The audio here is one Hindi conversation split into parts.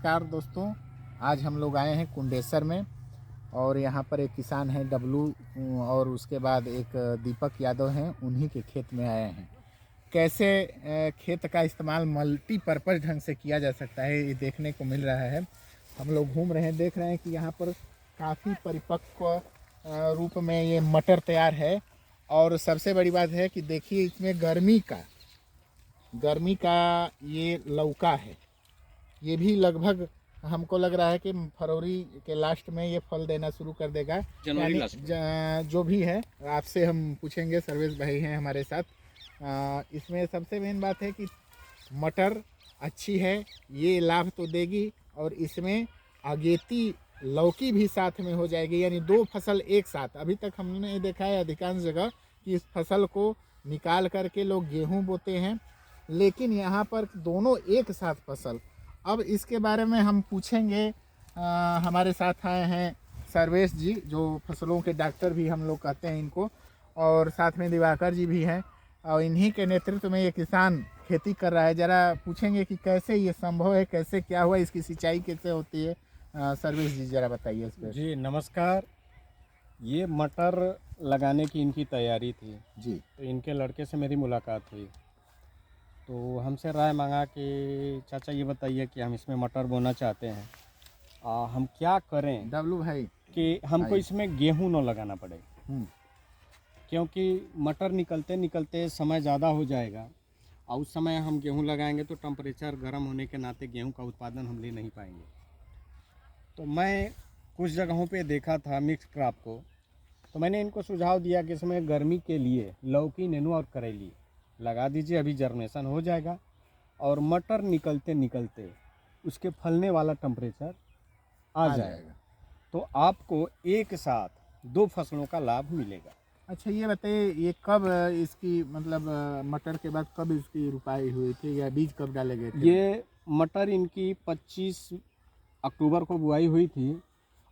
नमस्कार दोस्तों, आज हम लोग आए हैं कुंडेसर में और यहाँ पर एक किसान है डब्लू और उसके बाद एक दीपक यादव हैं, उन्हीं के खेत में आए हैं। कैसे खेत का इस्तेमाल मल्टीपर्पज़ ढंग से किया जा सकता है ये देखने को मिल रहा है। हम लोग घूम रहे हैं, देख रहे हैं कि यहाँ पर काफ़ी परिपक्व रूप में ये मटर तैयार है। और सबसे बड़ी बात है कि देखिए इसमें गर्मी का ये लौका है। ये भी लगभग हमको लग रहा है कि फरवरी के लास्ट में ये फल देना शुरू कर देगा, जनवरी लास्ट में। जो भी है आपसे हम पूछेंगे। सर्वेश भाई हैं हमारे साथ। इसमें सबसे मेन बात है कि मटर अच्छी है, ये लाभ तो देगी और इसमें अगेती लौकी भी साथ में हो जाएगी, यानी दो फसल एक साथ। अभी तक हमने देखा है अधिकांश जगह कि इस फसल को निकाल करके लोग गेहूं बोते हैं, लेकिन यहाँ पर दोनों एक साथ फसल। अब इसके बारे में हम पूछेंगे। हमारे साथ आए हैं सर्वेश जी, जो फसलों के डॉक्टर भी हम लोग कहते हैं इनको, और साथ में दिवाकर जी भी हैं और इन्हीं के नेतृत्व में ये किसान खेती कर रहा है। ज़रा पूछेंगे कि कैसे ये संभव है, कैसे क्या हुआ, इसकी सिंचाई कैसे होती है। सर्वेश जी ज़रा बताइए इस पर। जी नमस्कार। ये मटर लगाने की इनकी तैयारी थी जी। तो इनके लड़के से मेरी मुलाकात हुई, तो हमसे राय मांगा कि चाचा ये बताइए कि हम इसमें मटर बोना चाहते हैं, हम क्या करें डब्लू भाई कि हमको इसमें गेहूं न लगाना पड़े, क्योंकि मटर निकलते निकलते समय ज़्यादा हो जाएगा और उस समय हम गेहूं लगाएंगे तो टेम्परेचर गर्म होने के नाते गेहूं का उत्पादन हम ले नहीं पाएंगे। तो मैं कुछ जगहों पे देखा था मिक्स क्रॉप को, तो मैंने इनको सुझाव दिया कि इसमें गर्मी के लिए लौकी, नेनुआ और करेली लगा दीजिए, अभी जर्मिनेशन हो जाएगा और मटर निकलते निकलते उसके फलने वाला टेम्परेचर आ जाएगा, तो आपको एक साथ दो फसलों का लाभ मिलेगा। अच्छा ये बताइए, ये कब इसकी मतलब मटर के बाद कब इसकी रुपाई हुई थी या बीज कब डाले गए थे? ये मटर इनकी 25 अक्टूबर को बुआई हुई थी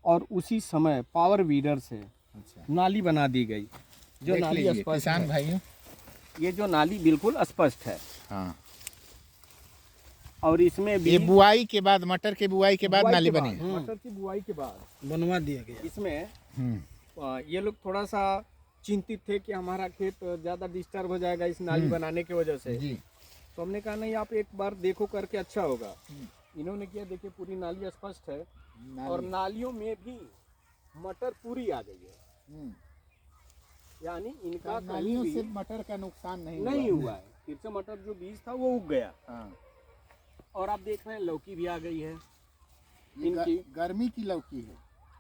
और उसी समय पावर वीडर से अच्छा नाली बना दी गई, जो नाली स्पष्ट किसान है। भाइयों, ये जो नाली बिल्कुल स्पष्ट है। हाँ, और इसमें भी ये बुआई के बाद, मटर के बुआई के बाद नाली बनी है। मटर की बुआई के बाद बनवा दिया गया। इसमें ये लोग थोड़ा सा चिंतित थे कि हमारा खेत ज़्यादा डिस्टर्ब हो जाएगा इस नाली बनाने की वजह से। जी। तो हमने कहा नहीं, आप एक बार देखो करके अच्छा होगा। इन्होंने किया, देखिए पूरी नाली स्पष्ट है और नालियों में भी मटर पूरी आ गई है, यानी इनका नालियों से मटर का नुकसान नहीं हुआ है। फिर से मटर जो बीज था वो उग गया। हाँ। और आप देख रहे हैं लौकी भी आ गई है। इनकी गर्मी की लौकी है,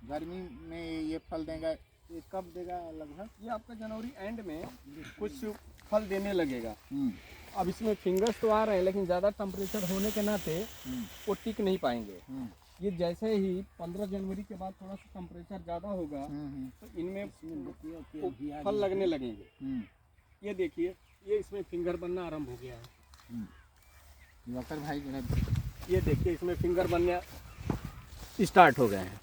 गर्मी में ये फल देगा। ये कब देगा लगभग? ये आपका जनवरी एंड में कुछ फल देने लगेगा। अब इसमें फिंगर्स तो आ रहे हैं, लेकिन ज़्यादा टेम्परेचर होने के नाते वो टिक नहीं पाएंगे। ये जैसे ही 15 जनवरी के बाद थोड़ा सा टेम्परेचर ज़्यादा होगा तो इनमें फल लगने लगेंगे। ये देखिए, ये इसमें फिंगर बनना आरंभ हो गया है। दिवाकर भाई ये देखिए, इसमें फिंगर बनना स्टार्ट हो गए हैं।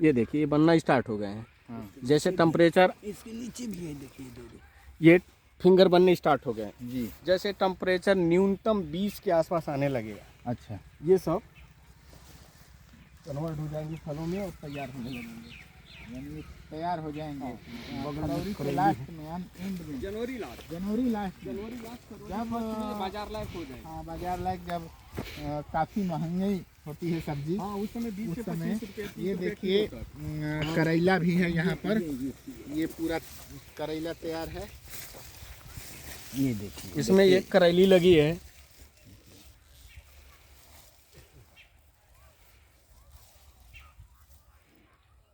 ये देखिए, ये बनना स्टार्ट हो गए हैं। जैसे टेम्परेचर इसके नीचे भी है, देखिए दो। ये फिंगर बनने स्टार्ट हो गए जी। जैसे टेम्परेचर न्यूनतम 20 के आसपास आने लगेगा, अच्छा, ये सब कन्वर्ट हो जाएंगे फलों में और तैयार होने लगेंगे, यानी तैयार हो जाएंगे फरवरी के लास्ट में, एंड में, जनवरी लास्ट जब बाजार लायक हो जाएगा। हाँ, बाजार लायक जब काफ़ी महंगी होती है सब्जी। हाँ, उस समय 20 से 25 रुपये। ये देखिए करेला भी है यहाँ पर, ये पूरा करेला तैयार है। ये देखिए, इसमें ये करेली लगी है।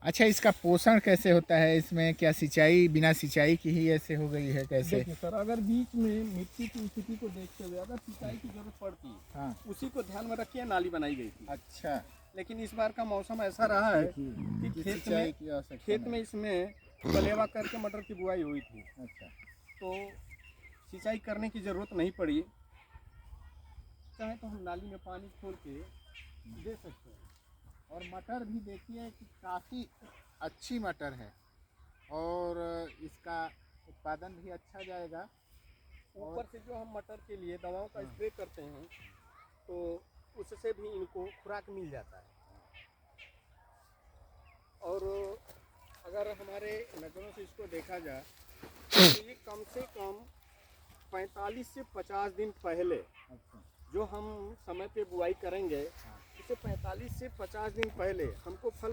अच्छा, इसका पोषण कैसे होता है? इसमें क्या सिंचाई बिना सिंचाई की ही ऐसे हो गई है कैसे? देखिए सर, अगर बीच में मिट्टी की स्थिति को देखते हुए अगर सिंचाई की जरूरत पड़ती है, हाँ, उसी को ध्यान में रखिए नाली बनाई गई थी। अच्छा, लेकिन इस बार का मौसम ऐसा रहा है कि खेत में इसमें कलेवा करके मटर की बुआई हुई थी। अच्छा, तो सिंचाई करने की ज़रूरत नहीं पड़ी। चाहे तो हम नाली में पानी खोल के दे सकते हैं। और मटर भी देखिए कि काफ़ी अच्छी मटर है और इसका उत्पादन भी अच्छा जाएगा। ऊपर से जो हम मटर के लिए दवाओं का स्प्रे करते हैं, तो उससे भी इनको खुराक मिल जाता है। और अगर हमारे नज़रों से इसको देखा जाए तो ये कम से कम 45 से 50 दिन पहले जो हम समय पे बुआई करेंगे, इससे 45 से 50 दिन पहले हमको फल